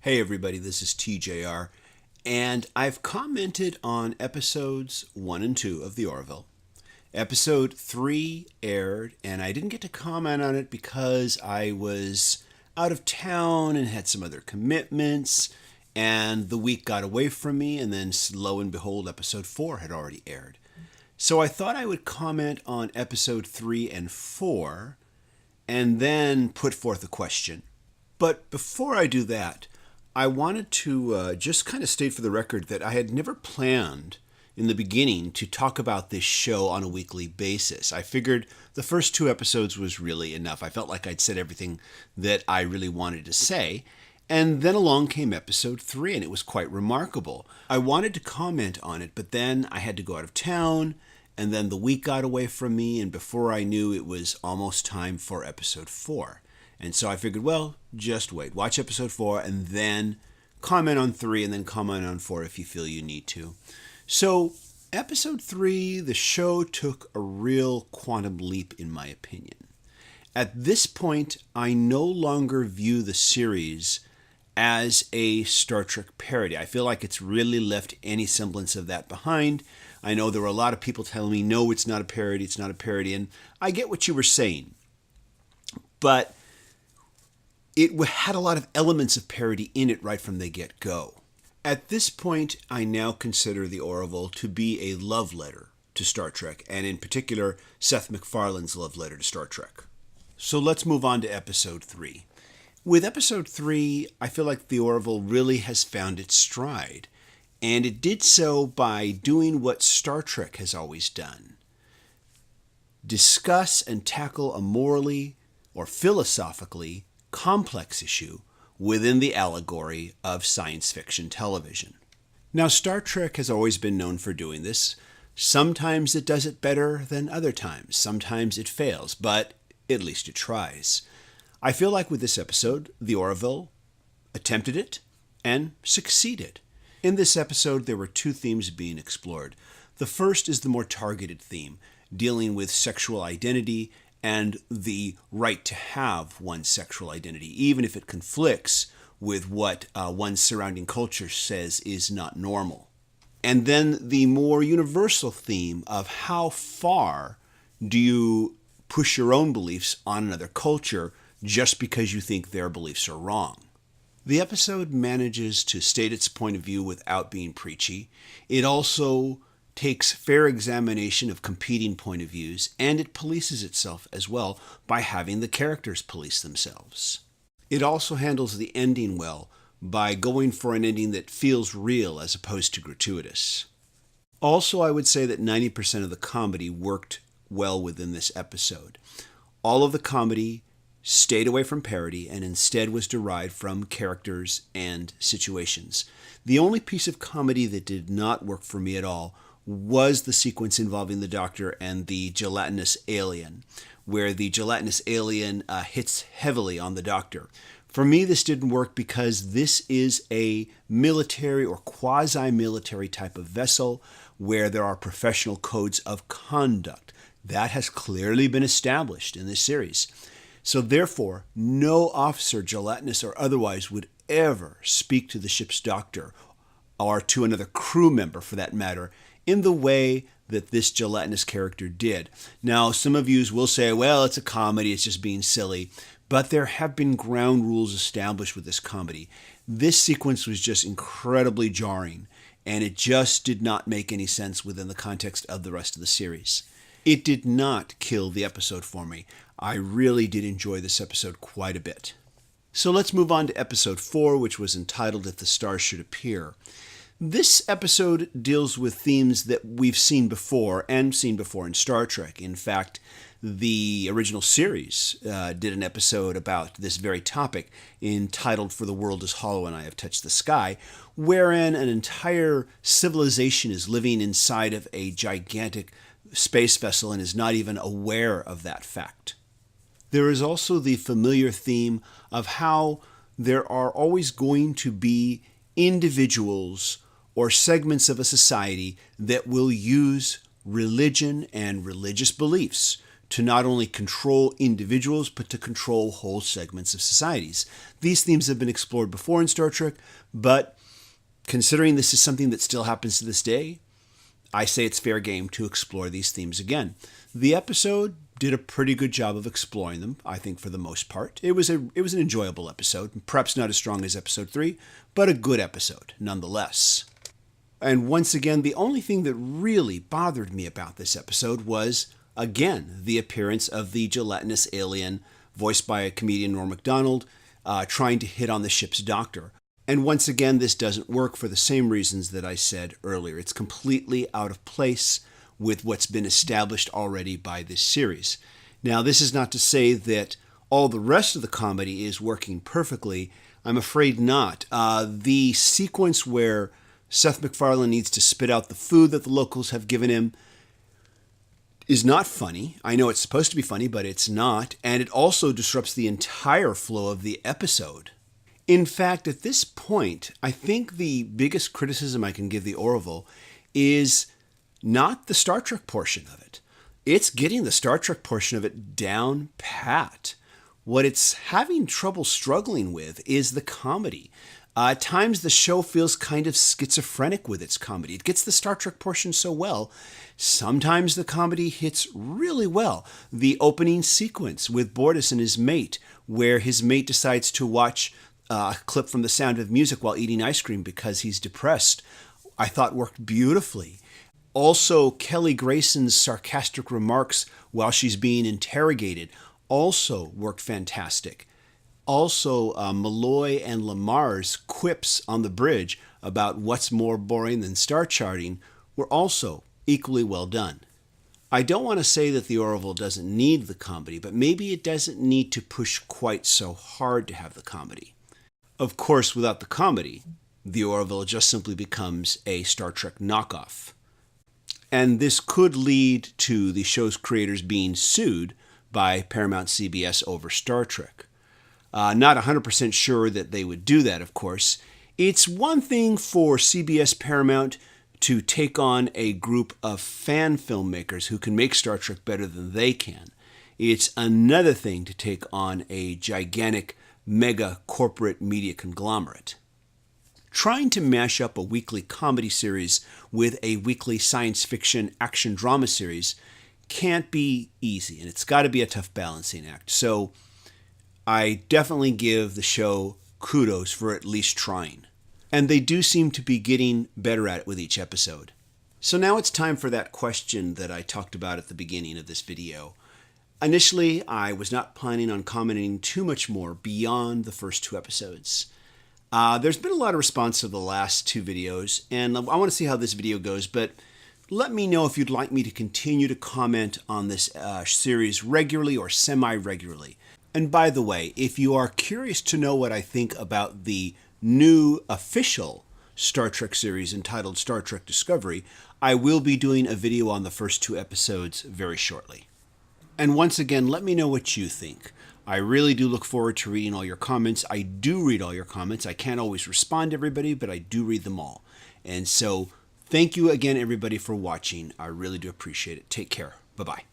Hey everybody, this is TJR, and I've commented on episodes 1 and 2 of the Orville. Episode 3 aired, and I didn't get to comment on it because I was out of town and had some other commitments, and the week got away from me, and then lo and behold, episode 4 had already aired. So I thought I would comment on episode 3 and 4, and then put forth a question. But before I do that, I wanted to just kind of state for the record that I had never planned in the beginning to talk about this show on a weekly basis. I figured the first 2 episodes was really enough. I felt like I'd said everything that I really wanted to say. And then along came episode 3, and it was quite remarkable. I wanted to comment on it, but then I had to go out of town, and then the week got away from me, and before I knew it was almost time for episode 4. And so I figured, well, just wait. Watch episode 4 and then comment on 3 and then comment on 4 if you feel you need to. So episode 3, the show took a real quantum leap in my opinion. At this point, I no longer view the series as a Star Trek parody. I feel like it's really left any semblance of that behind. I know there were a lot of people telling me, no, it's not a parody, it's not a parody. And I get what you were saying. But it had a lot of elements of parody in it right from the get-go. At this point, I now consider the Orville to be a love letter to Star Trek, and in particular, Seth MacFarlane's love letter to Star Trek. So let's move on to episode 3. With episode 3, I feel like the Orville really has found its stride, and it did so by doing what Star Trek has always done. Discuss and tackle a morally or philosophically complex issue within the allegory of science fiction television. Now, Star Trek has always been known for doing this. Sometimes it does it better than other times. Sometimes it fails, but at least it tries. I feel like with this episode, the Orville attempted it and succeeded. In this episode, there were 2 themes being explored. The first is the more targeted theme, dealing with sexual identity and the right to have one's sexual identity, even if it conflicts with what one's surrounding culture says is not normal. And then the more universal theme of how far do you push your own beliefs on another culture just because you think their beliefs are wrong. The episode manages to state its point of view without being preachy. It also takes fair examination of competing point of views, and it polices itself as well by having the characters police themselves. It also handles the ending well by going for an ending that feels real as opposed to gratuitous. Also, I would say that 90% of the comedy worked well within this episode. All of the comedy stayed away from parody and instead was derived from characters and situations. The only piece of comedy that did not work for me at all was the sequence involving the Doctor and the gelatinous alien, where the gelatinous alien hits heavily on the Doctor. For me, this didn't work because this is a military or quasi-military type of vessel where there are professional codes of conduct. That has clearly been established in this series. So therefore, no officer, gelatinous or otherwise, would ever speak to the ship's doctor or to another crew member for that matter in the way that this gelatinous character did. Now, some of you will say, well, it's a comedy, it's just being silly. But there have been ground rules established with this comedy. This sequence was just incredibly jarring, and it just did not make any sense within the context of the rest of the series. It did not kill the episode for me. I really did enjoy this episode quite a bit. So let's move on to episode 4, which was entitled If the Stars Should Appear. This episode deals with themes that we've seen before and seen before in Star Trek. In fact, the original series did an episode about this very topic entitled For the World is Hollow and I Have Touched the Sky, wherein an entire civilization is living inside of a gigantic space vessel and is not even aware of that fact. There is also the familiar theme of how there are always going to be individuals or segments of a society that will use religion and religious beliefs to not only control individuals, but to control whole segments of societies. These themes have been explored before in Star Trek, but considering this is something that still happens to this day, I say it's fair game to explore these themes again. The episode did a pretty good job of exploring them, I think, for the most part. It was an enjoyable episode, perhaps not as strong as episode 3, but a good episode nonetheless. And once again, the only thing that really bothered me about this episode was, again, the appearance of the gelatinous alien, voiced by a comedian, Norm Macdonald, trying to hit on the ship's doctor. And once again, this doesn't work for the same reasons that I said earlier. It's completely out of place with what's been established already by this series. Now, this is not to say that all the rest of the comedy is working perfectly. I'm afraid not. The sequence where Seth MacFarlane needs to spit out the food that the locals have given him is not funny. I know it's supposed to be funny, but it's not. And it also disrupts the entire flow of the episode. In fact, at this point, I think the biggest criticism I can give the Orville is not the Star Trek portion of it. It's getting the Star Trek portion of it down pat. What it's having trouble struggling with is the comedy. At times, the show feels kind of schizophrenic with its comedy. It gets the Star Trek portion so well. Sometimes the comedy hits really well. The opening sequence with Bortus and his mate, where his mate decides to watch a clip from The Sound of Music while eating ice cream because he's depressed, I thought worked beautifully. Also, Kelly Grayson's sarcastic remarks while she's being interrogated also worked fantastic. Also, Malloy and Lamar's quips on the bridge about what's more boring than star charting were also equally well done. I don't want to say that the Orville doesn't need the comedy, but maybe it doesn't need to push quite so hard to have the comedy. Of course, without the comedy, the Orville just simply becomes a Star Trek knockoff. And this could lead to the show's creators being sued by Paramount CBS over Star Trek. Not 100% sure that they would do that, of course. It's one thing for CBS Paramount to take on a group of fan filmmakers who can make Star Trek better than they can. It's another thing to take on a gigantic, mega corporate media conglomerate. Trying to mash up a weekly comedy series with a weekly science fiction action drama series can't be easy, and it's got to be a tough balancing act. So I definitely give the show kudos for at least trying. And they do seem to be getting better at it with each episode. So now it's time for that question that I talked about at the beginning of this video. Initially, I was not planning on commenting too much more beyond the first 2 episodes. There's been a lot of response to the last 2 videos, and I want to see how this video goes, but let me know if you'd like me to continue to comment on this series regularly or semi-regularly. And by the way, if you are curious to know what I think about the new official Star Trek series entitled Star Trek Discovery, I will be doing a video on the first 2 episodes very shortly. And once again, let me know what you think. I really do look forward to reading all your comments. I do read all your comments. I can't always respond to everybody, but I do read them all. And so thank you again, everybody, for watching. I really do appreciate it. Take care. Bye-bye.